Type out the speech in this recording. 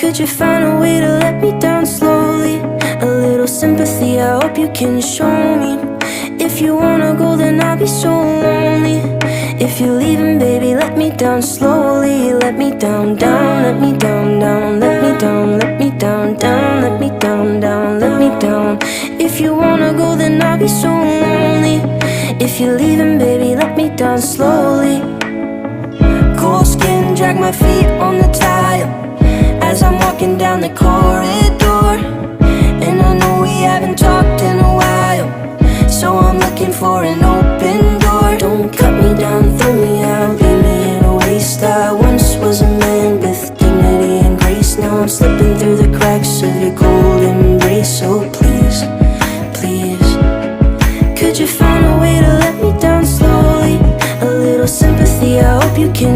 Could you find a way to let me down slowly? A little sympathy, I hope you can show me. If you wanna go, then I'll be so lonely. If you're leaving, baby, let me down slowly. Let me down, down, let me down, down. Let me down, let me down, down. Let me down, down, let me down. If you wanna go, then I'll be so lonely. If you're leaving, baby, let me down slowly. Cold skin, drag my feet on the tile as I'm walking down the corridor. And I know we haven't talked in a while, so I'm looking for an open door. Don't cut me down, throw me out, leave me in a waste. I once was a man with dignity and grace. Now I'm slipping through the cracks of your cold embrace. So please, please, could you find a way to let me down slowly? A little sympathy, I hope you can